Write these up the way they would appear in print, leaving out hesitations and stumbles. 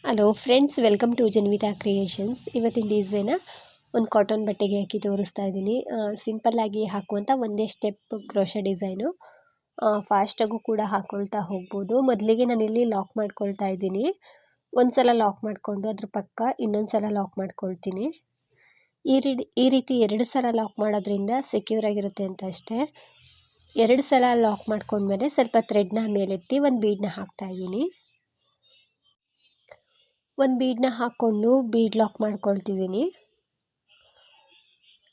Hello friends, welcome to Janvita creations. ಇವತ್ತಿನ design ಒಂದು cotton ಬಟ್ಟೆಗೆ ಹಾಕಿ ತೋರಿಸ್ತಾ ಇದ್ದೀನಿ. ಸಿಂಪಲ್ಲಾಗಿ ಹಾಕುವಂಥ ಒಂದೇ ಸ್ಟೆಪ್ ಕ್ರೋಶೆ ಡಿಸೈನು. ಫಾಸ್ಟಾಗೂ ಕೂಡ ಹಾಕ್ಕೊಳ್ತಾ ಹೋಗ್ಬೋದು. ಮೊದಲಿಗೆ ನಾನಿಲ್ಲಿ ಲಾಕ್ ಮಾಡ್ಕೊಳ್ತಾ ಇದ್ದೀನಿ. ಒಂದು ಸಲ ಲಾಕ್ ಮಾಡಿಕೊಂಡು ಅದ್ರ ಪಕ್ಕ ಇನ್ನೊಂದು ಸಲ ಲಾಕ್ ಮಾಡ್ಕೊಳ್ತೀನಿ. ಈ ರೀತಿ 2 ಸಲ ಲಾಕ್ ಮಾಡೋದ್ರಿಂದ ಸೆಕ್ಯೂರ್ ಆಗಿರುತ್ತೆ ಅಂತ ಅಷ್ಟೇ. 2 ಸಲ ಲಾಕ್ ಮಾಡ್ಕೊಂಡ್ಮೇಲೆ ಸ್ವಲ್ಪ ಥ್ರೆಡ್ನ ಮೇಲೆತ್ತಿ ಒಂದು ಬೀಡನ್ನ ಹಾಕ್ತಾ ಇದ್ದೀನಿ. ಒಂದು ಬೀಡನ್ನ ಹಾಕ್ಕೊಂಡು ಬೀಡ್ ಲಾಕ್ ಮಾಡ್ಕೊಳ್ತಿದ್ದೀನಿ.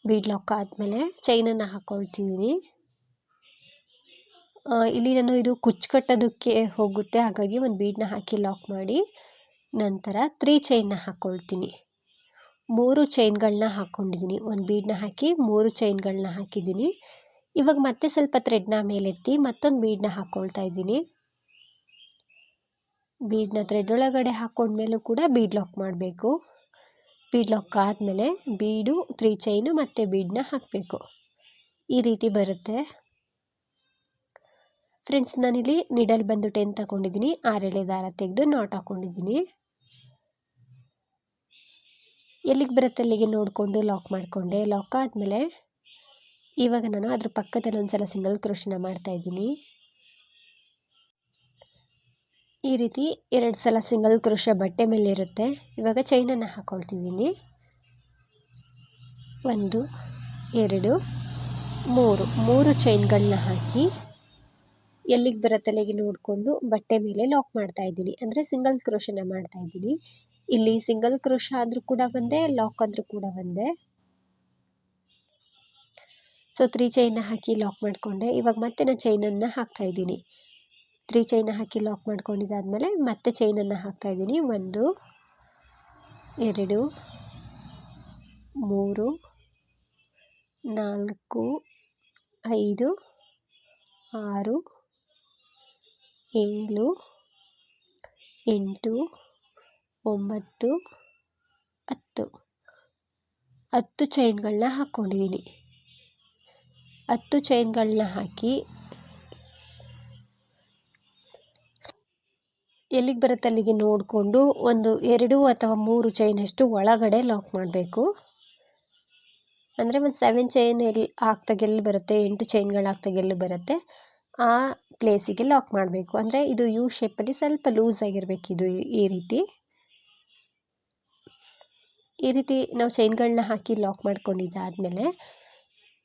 ಬೀಡ್ ಲಾಕ್ ಆದಮೇಲೆ ಚೈನನ್ನು ಹಾಕ್ಕೊಳ್ತಿದ್ದೀನಿ. ಇಲ್ಲಿ ನಾನು ಇದು ಕುಚ್ಚು ಕಟ್ಟೋದಕ್ಕೆ ಹೋಗುತ್ತೆ, ಹಾಗಾಗಿ ಒಂದು ಬೀಡನ್ನ ಹಾಕಿ ಲಾಕ್ ಮಾಡಿ ನಂತರ 3 ಚೈನ್ನ ಹಾಕ್ಕೊಳ್ತೀನಿ. 3 ಚೈನ್ಗಳನ್ನ ಹಾಕ್ಕೊಂಡಿದ್ದೀನಿ. ಒಂದು ಬೀಡನ್ನ ಹಾಕಿ 3 ಚೈನ್ಗಳನ್ನ ಹಾಕಿದ್ದೀನಿ. ಇವಾಗ ಮತ್ತೆ ಸ್ವಲ್ಪ ಥ್ರೆಡ್ನ ಮೇಲೆತ್ತಿ ಮತ್ತೊಂದು ಬೀಡನ್ನ ಹಾಕ್ಕೊಳ್ತಾ ಇದ್ದೀನಿ. ಬೀಡನ್ನ ಥ್ರೆಡ್ ಒಳಗಡೆ ಹಾಕ್ಕೊಂಡ್ಮೇಲೂ ಕೂಡ ಬೀಡ್ ಲಾಕ್ ಮಾಡಬೇಕು. ಬೀಡ್ ಲಾಕ್ ಆದಮೇಲೆ ಬೀಡು 3 ಚೈನು ಮತ್ತು ಬೀಡನ್ನ ಹಾಕಬೇಕು. ಈ ರೀತಿ ಬರುತ್ತೆ ಫ್ರೆಂಡ್ಸ್. ನಾನಿಲ್ಲಿ ನಿಡಲ್ ಬಂದು 10 ತಗೊಂಡಿದ್ದೀನಿ. 6 ಎಳೆ ದಾರ ತೆಗೆದು ನಾಟ್ ಹಾಕ್ಕೊಂಡಿದ್ದೀನಿ. ಎಲ್ಲಿಗೆ ಬರುತ್ತೆ ಅಲ್ಲಿಗೆ ನೋಡಿಕೊಂಡು ಲಾಕ್ ಮಾಡಿಕೊಂಡೆ. ಲಾಕ್ ಆದಮೇಲೆ ಇವಾಗ ನಾನು ಅದ್ರ ಪಕ್ಕದಲ್ಲಿ ಒಂದು ಸಲ ಸಿಂಗಲ್ ಕ್ರೋಶನ ಮಾಡ್ತಾಯಿದ್ದೀನಿ. ಈ ರೀತಿ 2 ಸಲ ಸಿಂಗಲ್ ಕ್ರೋಶ ಬಟ್ಟೆ ಮೇಲೆ ಇರುತ್ತೆ. ಇವಾಗ ಚೈನನ್ನು ಹಾಕ್ಕೊಳ್ತಿದ್ದೀನಿ. 1 2 3 ಚೈನ್ಗಳನ್ನ ಹಾಕಿ ಎಲ್ಲಿಗೆ ಬರುತ್ತೆ ಅಲ್ಲಿಗೆ ನೋಡಿಕೊಂಡು ಬಟ್ಟೆ ಮೇಲೆ ಲಾಕ್ ಮಾಡ್ತಾಯಿದ್ದೀನಿ. ಅಂದರೆ ಸಿಂಗಲ್ ಕ್ರೋಶನ ಮಾಡ್ತಾಯಿದ್ದೀನಿ. ಇಲ್ಲಿ ಸಿಂಗಲ್ ಕ್ರೋಶ ಆದರೂ ಕೂಡ ಒಂದೇ, ಲಾಕ್ ಆದರೂ ಕೂಡ ಒಂದೇ. ಸೊ 3 ಚೈನ್ನ ಹಾಕಿ ಲಾಕ್ ಮಾಡಿಕೊಂಡೆ. ಇವಾಗ ಮತ್ತೆ ನಾನು ಚೈನನ್ನು ಹಾಕ್ತಾಯಿದ್ದೀನಿ. 3 ಚೈನ ಹಾಕಿ ಲಾಕ್ ಮಾಡ್ಕೊಂಡಿದ್ದಾದಮೇಲೆ ಮತ್ತೆ ಚೈನನ್ನು ಹಾಕ್ತಾಯಿದ್ದೀನಿ. 1 2 3 4 5 6 7 8 9 10 ಚೈನ್ಗಳನ್ನ ಹಾಕ್ಕೊಂಡಿದ್ದೀನಿ. 10 ಚೈನ್ಗಳನ್ನ ಹಾಕಿ ಎಲ್ಲಿಗೆ ಬರುತ್ತೆ ಅಲ್ಲಿಗೆ ನೋಡಿಕೊಂಡು ಒಂದು 2 ಅಥವಾ 3 ಚೈನಷ್ಟು ಒಳಗಡೆ ಲಾಕ್ ಮಾಡಬೇಕು. ಅಂದರೆ ಒಂದು 7 ಚೈನ್ ಹಾಕ್ದಾಗ ಎಲ್ಲಿ ಬರುತ್ತೆ, 8 ಚೈನ್ಗಳು ಹಾಕ್ದಾಗ ಎಲ್ಲಿ ಬರುತ್ತೆ ಆ ಪ್ಲೇಸಿಗೆ ಲಾಕ್ ಮಾಡಬೇಕು. ಅಂದರೆ ಇದು ಯು ಶೇಪಲ್ಲಿ ಸ್ವಲ್ಪ ಲೂಸ್ ಆಗಿರಬೇಕು. ಇದು ಈ ರೀತಿ ನಾವು ಚೈನ್ಗಳನ್ನ ಹಾಕಿ ಲಾಕ್ ಮಾಡ್ಕೊಂಡಿದ್ದಾದಮೇಲೆ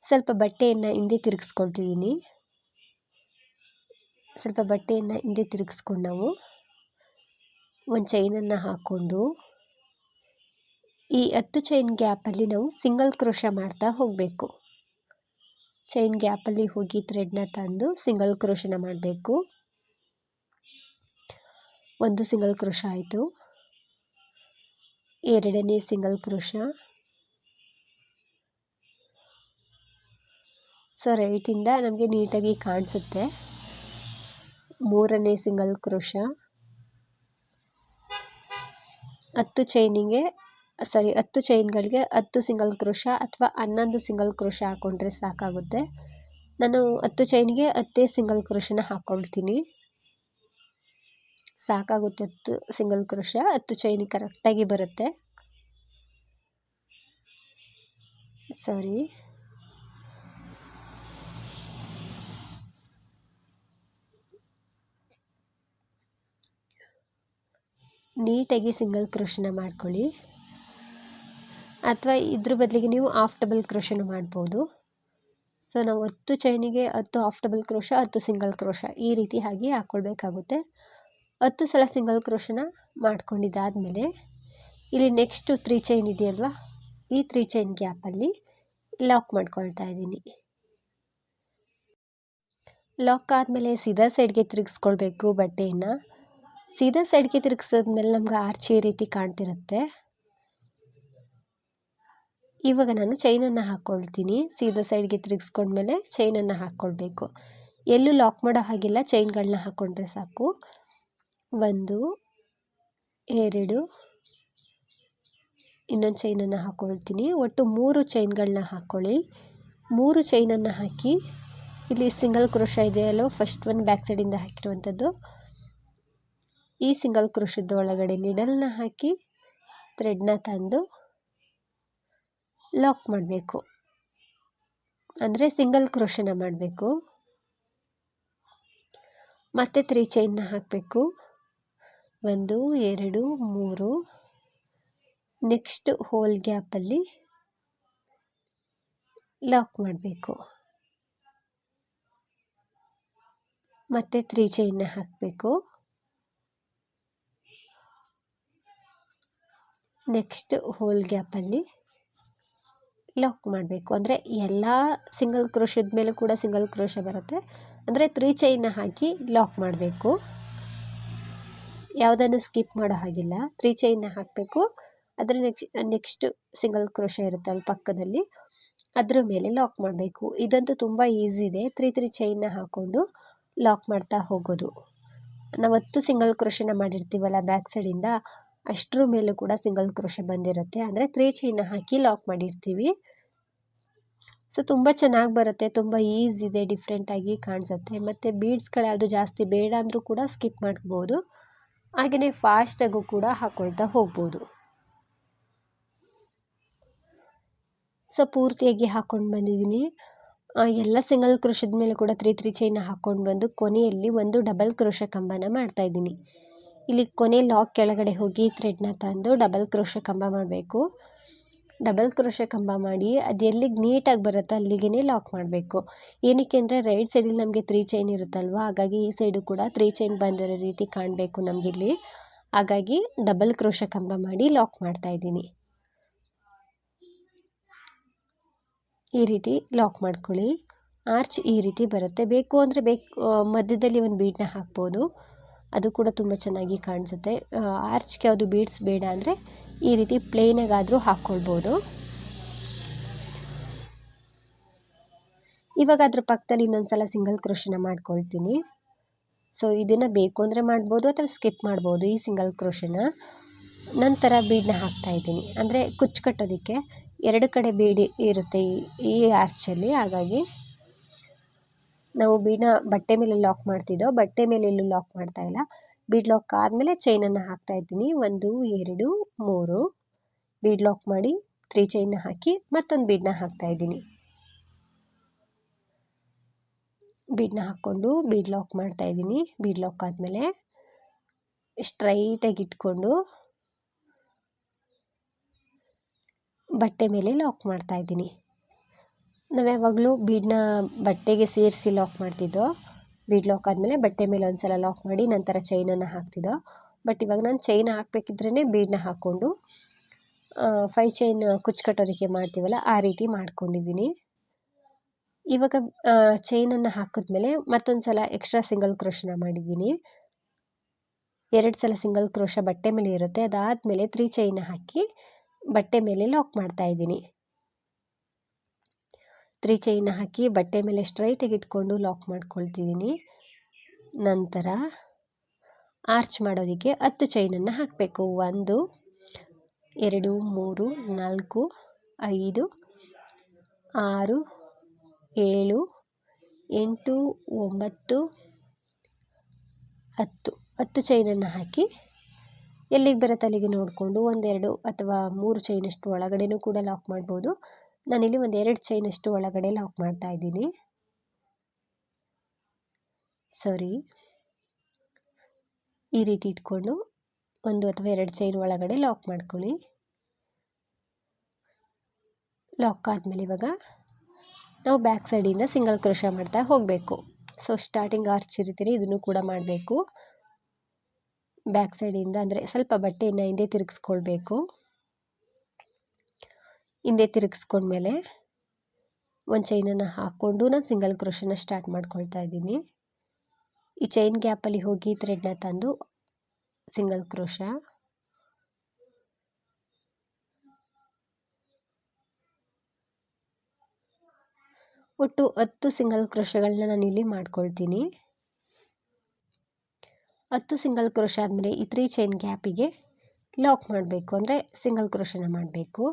ಸ್ವಲ್ಪ ಬಟ್ಟೆಯನ್ನು ಹಿಂದೆ ತಿರುಗಿಸ್ಕೊಳ್ತಿದ್ದೀನಿ. ಸ್ವಲ್ಪ ಬಟ್ಟೆಯನ್ನು ಹಿಂದೆ ತಿರುಗಿಸ್ಕೊಂಡು ನಾವು ಒಂದು ಚೈನನ್ನು ಹಾಕ್ಕೊಂಡು ಈ 10 ಚೈನ್ ಗ್ಯಾಪಲ್ಲಿ ನಾವು ಸಿಂಗಲ್ ಕ್ರೋಶ ಮಾಡ್ತಾ ಹೋಗಬೇಕು. ಚೈನ್ ಗ್ಯಾಪಲ್ಲಿ ಹೋಗಿ ಥ್ರೆಡ್ನ ತಂದು ಸಿಂಗಲ್ ಕ್ರೋಶನ ಮಾಡಬೇಕು. 1 ಸಿಂಗಲ್ ಕ್ರೋಶ ಆಯಿತು. 2ನೇ ಸಿಂಗಲ್ ಕ್ರೋಶ. ಸೊ ರೈಟಿಂದ ನಮಗೆ ನೀಟಾಗಿ ಕಾಣಿಸುತ್ತೆ. 3ನೇ ಸಿಂಗಲ್ ಕ್ರೋಶ. 10 ಚೈನ್ಗಳಿಗೆ 10 ಸಿಂಗಲ್ ಕ್ರೋಶ ಅಥವಾ 11 ಸಿಂಗಲ್ ಕ್ರೋಶ ಹಾಕ್ಕೊಂಡ್ರೆ ಸಾಕಾಗುತ್ತೆ. ನಾನು 10 ಚೈನ್ಗೆ 10 ಸಿಂಗಲ್ ಕ್ರೋಶನ ಹಾಕ್ಕೊಳ್ತೀನಿ. ಸಾಕಾಗುತ್ತೆ 10 ಸಿಂಗಲ್ ಕ್ರೋಶ. 10 ಚೈನಿಗೆ ಕರೆಕ್ಟಾಗಿ ಬರುತ್ತೆ. ನೀಟಾಗಿ ಸಿಂಗಲ್ ಕ್ರೋಶನ ಮಾಡ್ಕೊಳ್ಳಿ. ಅಥವಾ ಇದ್ರ ಬದಲಿಗೆ ನೀವು ಹಾಫ್ ಡಬಲ್ ಕ್ರೋಶನ ಮಾಡ್ಬೋದು. ಸೊ ನಾವು 10 ಚೈನಿಗೆ 10 half double crochet, 10 single crochet ಈ ರೀತಿ ಹಾಗೆ ಹಾಕ್ಕೊಳ್ಬೇಕಾಗುತ್ತೆ. 10 ಸಲ ಸಿಂಗಲ್ ಕ್ರೋಶನ ಮಾಡ್ಕೊಂಡಿದ್ದಾದಮೇಲೆ ಇಲ್ಲಿ ನೆಕ್ಸ್ಟು 3 ಚೈನ್ ಇದೆಯಲ್ವಾ, ಈ 3 ಚೈನ್ ಗ್ಯಾಪಲ್ಲಿ ಲಾಕ್ ಮಾಡ್ಕೊಳ್ತಾ ಇದ್ದೀನಿ. ಲಾಕ್ ಆದಮೇಲೆ ಸೀದಾ ಸೈಡ್ಗೆ ತಿರುಗಿಸ್ಕೊಳ್ಬೇಕು ಬಟ್ಟೆಯನ್ನು. ಸೀದಾ ಸೈಡ್ಗೆ ತಿರುಗಿಸಿದ್ಮೇಲೆ ನಮ್ಗೆ ಆರ್ಚಿ ರೀತಿ ಕಾಣ್ತಿರುತ್ತೆ. ಇವಾಗ ನಾನು ಚೈನನ್ನು ಹಾಕ್ಕೊಳ್ತೀನಿ. ಸೀದಾ ಸೈಡ್ಗೆ ತಿರುಗಿಸ್ಕೊಂಡ್ಮೇಲೆ ಚೈನನ್ನು ಹಾಕ್ಕೊಳ್ಬೇಕು. ಎಲ್ಲೂ ಲಾಕ್ ಮಾಡೋ ಹಾಗಿಲ್ಲ, ಚೈನ್ಗಳನ್ನ ಹಾಕ್ಕೊಂಡ್ರೆ ಸಾಕು. 1 2 ಇನ್ನೊಂದು ಚೈನನ್ನು ಹಾಕ್ಕೊಳ್ತೀನಿ. ಒಟ್ಟು 3 ಚೈನ್ಗಳನ್ನ ಹಾಕ್ಕೊಳ್ಳಿ. 3 ಚೈನನ್ನು ಹಾಕಿ ಇಲ್ಲಿ ಸಿಂಗಲ್ ಕ್ರೋಶ ಇದೆಯಲ್ಲೋ ಫಸ್ಟ್ ಒಂದು ಬ್ಯಾಕ್ ಸೈಡಿಂದ ಹಾಕಿರುವಂಥದ್ದು, ಈ ಸಿಂಗಲ್ ಕ್ರೋಶದ ಒಳಗಡೆ ನೀಡಲ್ನ ಹಾಕಿ ಥ್ರೆಡ್ನ ತಂದು ಲಾಕ್ ಮಾಡಬೇಕು. ಅಂದರೆ ಸಿಂಗಲ್ ಕ್ರೋಶನ ಮಾಡಬೇಕು. ಮತ್ತೆ 3 ಚೈನ್ನ ಹಾಕಬೇಕು. 1 2 3. ನೆಕ್ಸ್ಟ್ ಹೋಲ್ ಗ್ಯಾಪಲ್ಲಿ ಲಾಕ್ ಮಾಡಬೇಕು. ಮತ್ತೆ 3 ಚೈನ್ನ ಹಾಕಬೇಕು. ನೆಕ್ಸ್ಟ್ ಹೋಲ್ ಗ್ಯಾಪಲ್ಲಿ ಲಾಕ್ ಮಾಡಬೇಕು. ಅಂದರೆ ಎಲ್ಲ ಸಿಂಗಲ್ ಕ್ರೋಶದ ಮೇಲೆ ಕೂಡ ಸಿಂಗಲ್ ಕ್ರೋಶ ಬರುತ್ತೆ. ಅಂದರೆ 3 ಚೈನ್ನ ಹಾಕಿ ಲಾಕ್ ಮಾಡಬೇಕು. ಯಾವುದನ್ನು ಸ್ಕಿಪ್ ಮಾಡೋ ಹಾಗಿಲ್ಲ. 3 ಚೈನ್ನ ಹಾಕಬೇಕು. ಅದರ ನೆಕ್ಸ್ಟ್ ಸಿಂಗಲ್ ಕ್ರೋಶ ಇರುತ್ತೆ ಅಲ್ಲಿ ಪಕ್ಕದಲ್ಲಿ, ಅದ್ರ ಮೇಲೆ ಲಾಕ್ ಮಾಡಬೇಕು. ಇದಂತೂ ತುಂಬ ಈಸಿ ಇದೆ. 3 ಚೈನ್ನ ಹಾಕ್ಕೊಂಡು ಲಾಕ್ ಮಾಡ್ತಾ ಹೋಗೋದು. ನಾವು 10 ಸಿಂಗಲ್ ಕ್ರೋಶನ ಮಾಡಿರ್ತೀವಲ್ಲ ಬ್ಯಾಕ್ ಸೈಡಿಂದ, ಅಷ್ಟರ ಮೇಲೂ ಕೂಡ ಸಿಂಗಲ್ ಕ್ರೋಶ ಬಂದಿರುತ್ತೆ. ಅಂದರೆ 3 ಚೈನ್ನ ಹಾಕಿ ಲಾಕ್ ಮಾಡಿರ್ತೀವಿ. ಸೊ ತುಂಬ ಚೆನ್ನಾಗಿ ಬರುತ್ತೆ. ತುಂಬ ಈಸಿ ಇದೆ, ಡಿಫ್ರೆಂಟಾಗಿ ಕಾಣಿಸುತ್ತೆ. ಮತ್ತು ಬೀಡ್ಸ್ಗಳು ಯಾವುದು ಜಾಸ್ತಿ ಬೇಡ ಅಂದರೂ ಕೂಡ ಸ್ಕಿಪ್ ಮಾಡ್ಬೋದು. ಹಾಗೆಯೇ ಫಾಸ್ಟಾಗೂ ಕೂಡ ಹಾಕ್ಕೊಳ್ತಾ ಹೋಗ್ಬೋದು. ಸೊ ಪೂರ್ತಿಯಾಗಿ ಹಾಕ್ಕೊಂಡು ಬಂದಿದ್ದೀನಿ. ಎಲ್ಲ ಸಿಂಗಲ್ ಕ್ರೋಶದ ಮೇಲೆ ಕೂಡ 3 ಚೈನ್ನ ಹಾಕ್ಕೊಂಡು ಬಂದು ಕೊನೆಯಲ್ಲಿ ಒಂದು ಡಬಲ್ ಕ್ರೋಶ ಕಂಬನ ಮಾಡ್ತಾಯಿದ್ದೀನಿ. ಇಲ್ಲಿ ಕೊನೆ ಲಾಕ್ ಕೆಳಗಡೆ ಹೋಗಿ ಥ್ರೆಡ್ನ ತಂದು ಡಬಲ್ ಕ್ರೋಶ ಕಂಬ ಮಾಡಬೇಕು. ಡಬಲ್ ಕ್ರೋಶ ಕಂಬ ಮಾಡಿ ಅದು ಎಲ್ಲಿಗೆ ನೀಟಾಗಿ ಬರುತ್ತೋ ಅಲ್ಲಿಗೆ ಲಾಕ್ ಮಾಡಬೇಕು. ಏನಕ್ಕೆ ಅಂದರೆ ರೈಟ್ ಸೈಡಲ್ಲಿ ನಮಗೆ 3 ಚೈನ್ ಇರುತ್ತಲ್ವ, ಹಾಗಾಗಿ ಈ ಸೈಡು ಕೂಡ 3 ಚೈನ್ ಬಂದಿರೋ ರೀತಿ ಕಾಣಬೇಕು ನಮಗಿಲ್ಲಿ. ಹಾಗಾಗಿ ಡಬಲ್ ಕ್ರೋಶ ಕಂಬ ಮಾಡಿ ಲಾಕ್ ಮಾಡ್ತಾಯಿದ್ದೀನಿ. ಈ ರೀತಿ ಲಾಕ್ ಮಾಡ್ಕೊಳ್ಳಿ. ಆರ್ಚ್ ಈ ರೀತಿ ಬರುತ್ತೆ. ಬೇಕು ಅಂದರೆ ಮಧ್ಯದಲ್ಲಿ ಒಂದು ಬೀಡನ್ನ ಹಾಕ್ಬೋದು, ಅದು ಕೂಡ ತುಂಬ ಚೆನ್ನಾಗಿ ಕಾಣಿಸುತ್ತೆ. ಆರ್ಚ್ಗೆ ಯಾವುದು ಬೀಡ್ಸ್ ಬೇಡ ಅಂದರೆ ಈ ರೀತಿ ಪ್ಲೇನಾಗಾದರೂ ಹಾಕ್ಕೊಳ್ಬೋದು. ಇವಾಗ ಅದ್ರ ಪಕ್ಕದಲ್ಲಿ ಇನ್ನೊಂದು ಸಿಂಗಲ್ ಕ್ರೋಶನ ಮಾಡ್ಕೊಳ್ತೀನಿ. ಸೊ ಇದನ್ನು ಬೇಕು ಅಂದರೆ ಮಾಡ್ಬೋದು ಅಥವಾ ಸ್ಕಿಪ್ ಮಾಡ್ಬೋದು ಈ ಸಿಂಗಲ್ ಕ್ರೋಶನ. ನಂತರ ಬೀಡನ್ನ ಹಾಕ್ತಾಯಿದ್ದೀನಿ. ಅಂದರೆ ಕುಚ್ಚು ಕಟ್ಟೋದಕ್ಕೆ 2 ಕಡೆ ಬೀಡ್ ಇರುತ್ತೆ ಈ ಆರ್ಚಲ್ಲಿ. ಹಾಗಾಗಿ ನಾವು ಬೀಡನ್ನ ಬಟ್ಟೆ ಮೇಲೆ ಲಾಕ್ ಮಾಡ್ತಿದ್ದೋ, ಬಟ್ಟೆ ಮೇಲೆ ಎಲ್ಲೂ ಲಾಕ್ ಮಾಡ್ತಾ ಇಲ್ಲ. ಬೀಡ್ ಲಾಕ್ ಆದಮೇಲೆ ಚೈನನ್ನು ಹಾಕ್ತಾಯಿದ್ದೀನಿ. 1 2 3 ಬೀಡ್ ಲಾಕ್ ಮಾಡಿ 3 ಚೈನ್ನ ಹಾಕಿ ಮತ್ತೊಂದು ಬೀಡನ್ನ ಹಾಕ್ತಾಯಿದ್ದೀನಿ. ಬೀಡನ್ನ ಹಾಕ್ಕೊಂಡು ಬೀಡ್ ಲಾಕ್ ಮಾಡ್ತಾಯಿದ್ದೀನಿ. ಬೀಡ್ ಲಾಕ್ ಆದಮೇಲೆ ಸ್ಟ್ರೈಟಾಗಿ ಇಟ್ಕೊಂಡು ಬಟ್ಟೆ ಮೇಲೆ ಲಾಕ್ ಮಾಡ್ತಾಯಿದ್ದೀನಿ. ನಾವು ಯಾವಾಗಲೂ ಬೀಡನ್ನ ಬಟ್ಟೆಗೆ ಸೇರಿಸಿ ಲಾಕ್ ಮಾಡ್ತಿದ್ದೋ. ಬೀಡ್ ಲಾಕ್ ಆದಮೇಲೆ ಬಟ್ಟೆ ಮೇಲೆ ಒಂದು ಸಲ ಲಾಕ್ ಮಾಡಿ ನಂತರ ಚೈನನ್ನು ಹಾಕ್ತಿದ್ದೋ. ಬಟ್ ಇವಾಗ ನಾನು ಚೈನ್ ಹಾಕಬೇಕಿದ್ರೇ ಬೀಡನ್ನ ಹಾಕ್ಕೊಂಡು 5 ಚೈನ್ ಕುಚ್ಚು ಕಟ್ಟೋದಕ್ಕೆ ಮಾಡ್ತೀವಲ್ಲ ಆ ರೀತಿ ಮಾಡ್ಕೊಂಡಿದ್ದೀನಿ. ಇವಾಗ ಚೈನನ್ನು ಹಾಕಿದ್ಮೇಲೆ ಮತ್ತೊಂದು ಸಲ ಎಕ್ಸ್ಟ್ರಾ ಸಿಂಗಲ್ ಕ್ರೋಶನ ಮಾಡಿದ್ದೀನಿ. 2 ಸಲ ಸಿಂಗಲ್ ಕ್ರೋಶ ಬಟ್ಟೆ ಮೇಲೆ ಇರುತ್ತೆ. ಅದಾದಮೇಲೆ 3 ಚೈನ್ನ ಹಾಕಿ ಬಟ್ಟೆ ಮೇಲೆ ಲಾಕ್ ಮಾಡ್ತಾಯಿದ್ದೀನಿ. 3 ಚೈನ್ನ ಹಾಕಿ ಬಟ್ಟೆ ಮೇಲೆ ಸ್ಟ್ರೈಟಾಗಿ ಇಟ್ಕೊಂಡು ಲಾಕ್ ಮಾಡ್ಕೊಳ್ತಿದ್ದೀನಿ. ನಂತರ ಆರ್ಚ್ ಮಾಡೋದಕ್ಕೆ 10 ಚೈನನ್ನು ಹಾಕಬೇಕು. 1 2 3 4 5 6 7 8 9 10 ಚೈನನ್ನು ಹಾಕಿ ಎಲ್ಲಿಗೆ ಬರುತ್ತೆ ಅಲ್ಲಿಗೆ ನೋಡಿಕೊಂಡು 1 2 ಅಥವಾ 3 ಚೈನಷ್ಟು ಒಳಗಡೆನೂ ಕೂಡ ಲಾಕ್ ಮಾಡ್ಬೋದು. ನಾನಿಲ್ಲಿ 1 2 ಚೈನಷ್ಟು ಒಳಗಡೆ ಲಾಕ್ ಮಾಡ್ತಾಯಿದ್ದೀನಿ. ಈ ರೀತಿ ಇಟ್ಕೊಂಡು 1 ಅಥವಾ 2 ಚೈನ್ ಒಳಗಡೆ ಲಾಕ್ ಮಾಡ್ಕೊಳ್ಳಿ. ಲಾಕ್ ಆದಮೇಲೆ ಇವಾಗ ನಾವು ಬ್ಯಾಕ್ ಸೈಡಿಂದ ಸಿಂಗಲ್ ಕ್ರೋಶ ಮಾಡ್ತಾ ಹೋಗಬೇಕು. ಸೊ ಸ್ಟಾರ್ಟಿಂಗ್ ಆರ್ಚ್ ಇರ್ತೀರಿ ಇದನ್ನು ಕೂಡ ಮಾಡಬೇಕು. ಬ್ಯಾಕ್ ಸೈಡಿಂದ ಅಂದರೆ ಸ್ವಲ್ಪ ಬಟ್ಟೆಯನ್ನು ಹಿಂದೆ ತಿರುಗಿಸ್ಕೊಳ್ಬೇಕು. ಹಿಂದೆ ತಿರುಗಿಸ್ಕೊಂಡ್ಮೇಲೆ ಒಂದು ಚೈನನ್ನು ಹಾಕ್ಕೊಂಡು ನಾನು ಸಿಂಗಲ್ ಕ್ರೋಶನ ಸ್ಟಾರ್ಟ್ ಮಾಡ್ಕೊಳ್ತಾ ಇದ್ದೀನಿ. ಈ ಚೈನ್ ಗ್ಯಾಪಲ್ಲಿ ಹೋಗಿ ಥ್ರೆಡ್ನ ತಂದು ಸಿಂಗಲ್ ಕ್ರೋಶ, ಒಟ್ಟು 10 ಸಿಂಗಲ್ ಕ್ರೋಶಗಳನ್ನ ನಾನಿಲ್ಲಿ ಮಾಡ್ಕೊಳ್ತೀನಿ. 10 ಸಿಂಗಲ್ ಕ್ರೋಶ ಆದಮೇಲೆ ಈ 3 ಚೈನ್ ಗ್ಯಾಪಿಗೆ ಲಾಕ್ ಮಾಡಬೇಕು, ಅಂದರೆ ಸಿಂಗಲ್ ಕ್ರೋಶನ ಮಾಡಬೇಕು.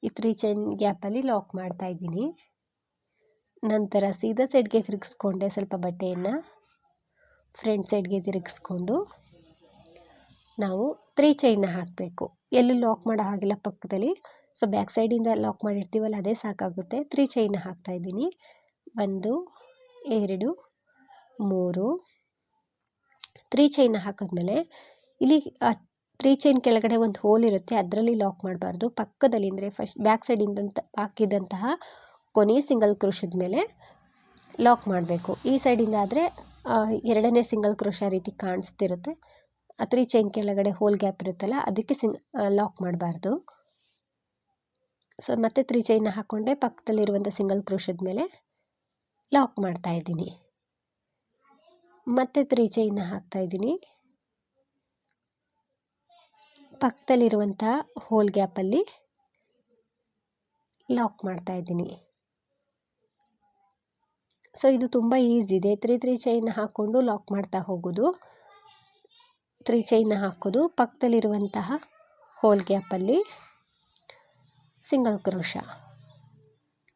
ಈ 3 ಚೈನ್ ಗ್ಯಾಪಲ್ಲಿ ಲಾಕ್ ಮಾಡ್ತಾ ಇದ್ದೀನಿ. ನಂತರ ಸೀದಾ ಸೈಡ್ಗೆ ತಿರುಗಿಸ್ಕೊಂಡೆ ಸ್ವಲ್ಪ ಬಟ್ಟೆಯನ್ನು ಫ್ರಂಟ್ ಸೈಡ್ಗೆ ತಿರುಗಿಸ್ಕೊಂಡು ನಾವು 3 ಚೈನ್ನ ಹಾಕಬೇಕು. ಎಲ್ಲೂ ಲಾಕ್ ಮಾಡೋ ಹಾಗಿಲ್ಲ ಪಕ್ಕದಲ್ಲಿ. ಸೊ ಬ್ಯಾಕ್ ಸೈಡಿಂದ ಲಾಕ್ ಮಾಡಿರ್ತೀವಲ್ಲ ಅದೇ ಸಾಕಾಗುತ್ತೆ. 3 ಚೈನ್ನ ಹಾಕ್ತಾಯಿದ್ದೀನಿ. 1 2 3 3 ಚೈನ್ನ ಹಾಕಿದ್ಮೇಲೆ ಇಲ್ಲಿ 3 ಚೈನ್ ಕೆಳಗಡೆ ಒಂದು ಹೋಲ್ ಇರುತ್ತೆ, ಅದರಲ್ಲಿ ಲಾಕ್ ಮಾಡಬಾರ್ದು. ಪಕ್ಕದಲ್ಲಿ ಅಂದರೆ ಫಸ್ಟ್ ಬ್ಯಾಕ್ ಸೈಡಿಂದ ಹಾಕಿದಂತಹ ಕೊನೆಯ ಸಿಂಗಲ್ ಕ್ರೋಶದ ಮೇಲೆ ಲಾಕ್ ಮಾಡಬೇಕು. ಈ ಸೈಡಿಂದ ಆದರೆ ಎರಡನೇ ಸಿಂಗಲ್ ಕ್ರೋಶ ರೀತಿ ಕಾಣಿಸ್ತಿರುತ್ತೆ. 3 ಚೈನ್ ಕೆಳಗಡೆ ಹೋಲ್ ಗ್ಯಾಪ್ ಇರುತ್ತಲ್ಲ ಅದಕ್ಕೆ ಲಾಕ್ ಮಾಡಬಾರ್ದು. ಸೊ ಮತ್ತೆ 3 ಚೈನ್ನ ಹಾಕ್ಕೊಂಡೆ ಪಕ್ಕದಲ್ಲಿರುವಂಥ ಸಿಂಗಲ್ ಕ್ರೋಶದ ಮೇಲೆ ಲಾಕ್ ಮಾಡ್ತಾ ಇದ್ದೀನಿ. ಮತ್ತೆ 3 ಚೈನ್ನ ಹಾಕ್ತಾ ಇದ್ದೀನಿ. ಪಕ್ಕದಲ್ಲಿರುವಂಥ ಹೋಲ್ ಗ್ಯಾಪಲ್ಲಿ ಲಾಕ್ ಮಾಡ್ತಾ ಇದ್ದೀನಿ. ಸೊ ಇದು ತುಂಬ ಈಸಿ ಇದೆ. 3 ಚೈನ್ನ ಹಾಕ್ಕೊಂಡು ಲಾಕ್ ಮಾಡ್ತಾ ಹೋಗೋದು. 3 ಚೈನ್ನ ಹಾಕೋದು, ಪಕ್ಕದಲ್ಲಿರುವಂತಹ ಹೋಲ್ ಗ್ಯಾಪಲ್ಲಿ ಸಿಂಗಲ್ ಕ್ರೋಶ.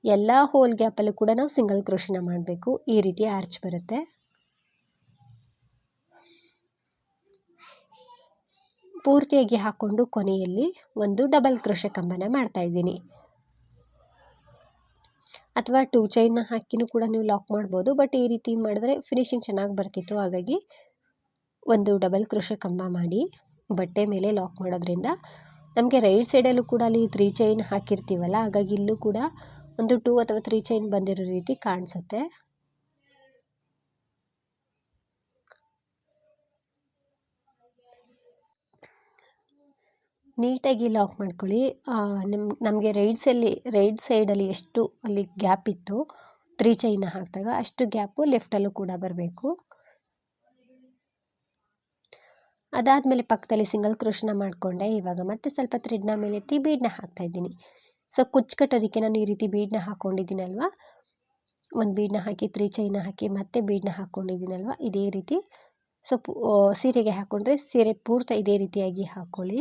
ಎಲ್ಲ ಹೋಲ್ ಗ್ಯಾಪಲ್ಲೂ ಕೂಡ ನಾವು ಸಿಂಗಲ್ ಕ್ರೋಶನ ಮಾಡಬೇಕು. ಈ ರೀತಿ ಆರ್ಚ್ ಬರುತ್ತೆ. ಪೂರ್ತಿಯಾಗಿ ಹಾಕ್ಕೊಂಡು ಕೊನೆಯಲ್ಲಿ ಒಂದು ಡಬಲ್ ಕ್ರೋಶ ಕಂಬನ ಮಾಡ್ತಾ ಇದ್ದೀನಿ. ಅಥವಾ 2 ಚೈನ್ನ ಹಾಕಿನೂ ಕೂಡ ನೀವು ಲಾಕ್ ಮಾಡ್ಬೋದು. ಬಟ್ ಈ ರೀತಿ ಮಾಡಿದ್ರೆ ಫಿನಿಶಿಂಗ್ ಚೆನ್ನಾಗಿ ಬರ್ತಿತ್ತು. ಹಾಗಾಗಿ ಒಂದು ಡಬಲ್ ಕ್ರೋಶ ಕಂಬ ಮಾಡಿ ಬಟ್ಟೆ ಮೇಲೆ ಲಾಕ್ ಮಾಡೋದ್ರಿಂದ ನಮಗೆ ರೈಟ್ ಸೈಡಲ್ಲೂ ಕೂಡ ಅಲ್ಲಿ 3 ಚೈನ್ ಹಾಕಿರ್ತೀವಲ್ಲ, ಹಾಗಾಗಿ ಇಲ್ಲೂ ಕೂಡ ಒಂದು 2 ಅಥವಾ 3 ಚೈನ್ ಬಂದಿರೋ ರೀತಿ ಕಾಣಿಸುತ್ತೆ. ನೀಟಾಗಿ ಲಾಕ್ ಮಾಡ್ಕೊಳ್ಳಿ. ನಮಗೆ ರೈಟ್ ಸೈಡಲ್ಲಿ ಎಷ್ಟು ಅಲ್ಲಿ ಗ್ಯಾಪ್ ಇತ್ತು 3 ಚೈನ್ನ ಹಾಕಿದಾಗ ಅಷ್ಟು ಗ್ಯಾಪು ಲೆಫ್ಟಲ್ಲೂ ಕೂಡ ಬರಬೇಕು. ಅದಾದಮೇಲೆ ಪಕ್ಕದಲ್ಲಿ ಸಿಂಗಲ್ ಕ್ರೋಶನ ಮಾಡಿಕೊಂಡೆ. ಇವಾಗ ಮತ್ತೆ ಸ್ವಲ್ಪ ಥ್ರೆಡ್ನ ಮೇಲೆ ಎತ್ತಿ ಬೀಡನ್ನ ಹಾಕ್ತಾಯಿದ್ದೀನಿ. ಸೊ ಕುಚ್ಚು ಕಟ್ಟೋದಕ್ಕೆ ನಾನು ಈ ರೀತಿ ಬೀಡನ್ನ ಹಾಕ್ಕೊಂಡಿದ್ದೀನಲ್ವ, ಒಂದು ಬೀಡನ್ನ ಹಾಕಿ 3 ಚೈನ್ನ ಹಾಕಿ ಮತ್ತೆ ಬೀಡನ್ನ ಹಾಕ್ಕೊಂಡಿದ್ದೀನಲ್ವ, ಇದೇ ರೀತಿ. ಸೊ ಸೀರೆಗೆ ಹಾಕ್ಕೊಂಡ್ರೆ ಸೀರೆ ಪೂರ್ತಿ ಇದೇ ರೀತಿಯಾಗಿ ಹಾಕ್ಕೊಳ್ಳಿ.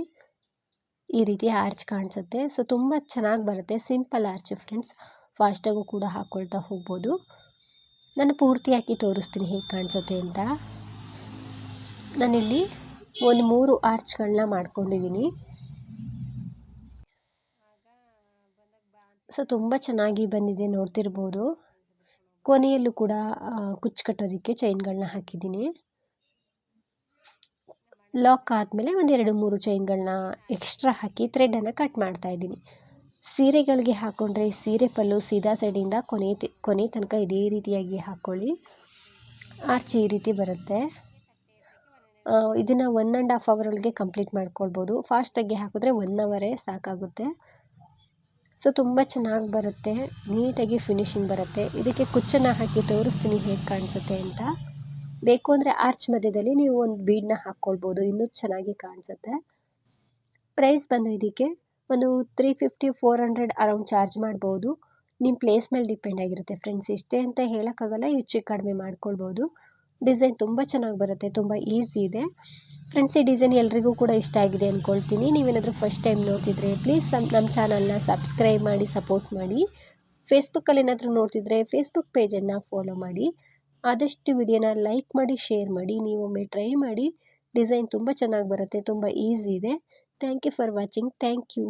ಈ ರೀತಿ ಆರ್ಚ್ ಕಾಣಿಸುತ್ತೆ. ಸೊ ತುಂಬ ಚೆನ್ನಾಗಿ ಬರುತ್ತೆ. Simple arch friends. ಫಾಸ್ಟಾಗೂ ಕೂಡ ಹಾಕ್ಕೊಳ್ತಾ ಹೋಗ್ಬೋದು. ನಾನು ಪೂರ್ತಿ ಹಾಕಿ ತೋರಿಸ್ತೀನಿ ಹೇಗೆ ಕಾಣಿಸುತ್ತೆ ಅಂತ. ನಾನಿಲ್ಲಿ ಒಂದು 3 ಆರ್ಚ್ಗಳನ್ನ ಮಾಡ್ಕೊಂಡಿದ್ದೀನಿ. ಸೊ ತುಂಬ ಚೆನ್ನಾಗಿ ಬಂದಿದೆ, ನೋಡ್ತಿರ್ಬೋದು. ಕೊನೆಯಲ್ಲೂ ಕೂಡ ಕುಚ್ಚು ಕಟ್ಟೋದಕ್ಕೆ ಚೈನ್ಗಳನ್ನ ಹಾಕಿದ್ದೀನಿ. ಲಾಕ್ ಆದಮೇಲೆ ಒಂದು 2-3 ಚೈನ್ಗಳನ್ನ ಎಕ್ಸ್ಟ್ರಾ ಹಾಕಿ ಥ್ರೆಡನ್ನು ಕಟ್ ಮಾಡ್ತಾ ಇದ್ದೀನಿ. ಸೀರೆಗಳಿಗೆ ಹಾಕ್ಕೊಂಡ್ರೆ ಸೀರೆ ಪಲ್ಲು ಸೀದಾ ಸೈಡಿಂದ ಕೊನೆ ತನಕ ಇದೇ ರೀತಿಯಾಗಿ ಹಾಕ್ಕೊಳ್ಳಿ. ಆರ್ಚ್ ಈ ರೀತಿ ಬರುತ್ತೆ. ಇದನ್ನು 1.5 ಅವರ್ ಒಳಗೆ ಕಂಪ್ಲೀಟ್ ಮಾಡ್ಕೊಳ್ಬೋದು. ಫಾಸ್ಟಾಗಿ ಹಾಕಿದ್ರೆ 1 ಅವರೇ ಸಾಕಾಗುತ್ತೆ. ಸೊ ತುಂಬ ಚೆನ್ನಾಗಿ ಬರುತ್ತೆ, ನೀಟಾಗಿ ಫಿನಿಶಿಂಗ್ ಬರುತ್ತೆ. ಇದಕ್ಕೆ ಕುಚ್ಚನ್ನು ಹಾಕಿ ತೋರಿಸ್ತೀನಿ ಹೇಗೆ ಕಾಣಿಸುತ್ತೆ ಅಂತ. ಬೇಕು ಅಂದರೆ ಆರ್ಚ್ ಮಧ್ಯದಲ್ಲಿ ನೀವು ಒಂದು ಬೀಡನ್ನ ಹಾಕ್ಕೊಳ್ಬೋದು, ಇನ್ನೂ ಚೆನ್ನಾಗಿ ಕಾಣಿಸುತ್ತೆ. ಪ್ರೈಸ್ ಬಂದು ಇದಕ್ಕೆ ಒಂದು 350-400 ಅರೌಂಡ್ ಚಾರ್ಜ್ ಮಾಡ್ಬೋದು. ನಿಮ್ಮ ಪ್ಲೇಸ್ ಮೇಲೆ ಡಿಪೆಂಡ್ ಆಗಿರುತ್ತೆ ಫ್ರೆಂಡ್ಸ್. ಇಷ್ಟೇ ಅಂತ ಹೇಳೋಕ್ಕಾಗಲ್ಲ, ಹೆಚ್ಚು ಕಡಿಮೆ ಮಾಡ್ಕೊಳ್ಬೋದು. ಡಿಸೈನ್ ತುಂಬ ಚೆನ್ನಾಗಿ ಬರುತ್ತೆ, ತುಂಬ ಈಸಿ ಇದೆ ಫ್ರೆಂಡ್ಸ್. ಈ ಡಿಸೈನ್ ಎಲ್ರಿಗೂ ಕೂಡ ಇಷ್ಟ ಆಗಿದೆ ಅಂದ್ಕೊಳ್ತೀನಿ. ನೀವೇನಾದರೂ ಫಸ್ಟ್ ಟೈಮ್ ನೋಡ್ತಿದ್ರೆ ಪ್ಲೀಸ್ ನಮ್ಮ ಚಾನಲ್ನ ಸಬ್ಸ್ಕ್ರೈಬ್ ಮಾಡಿ ಸಪೋರ್ಟ್ ಮಾಡಿ. ಫೇಸ್ಬುಕ್ಕಲ್ಲಿ ಏನಾದರೂ ನೋಡ್ತಿದ್ರೆ ಫೇಸ್ಬುಕ್ ಪೇಜನ್ನು ಫಾಲೋ ಮಾಡಿ. ಆದಷ್ಟು ವಿಡಿಯೋನ ಲೈಕ್ ಮಾಡಿ, ಶೇರ್ ಮಾಡಿ. ನೀವೊಮ್ಮೆ ಟ್ರೈ ಮಾಡಿ. ಡಿಸೈನ್ ತುಂಬ ಚೆನ್ನಾಗಿ ಬರುತ್ತೆ, ತುಂಬ ಈಸಿ ಇದೆ. Thank you for watching. Thank you.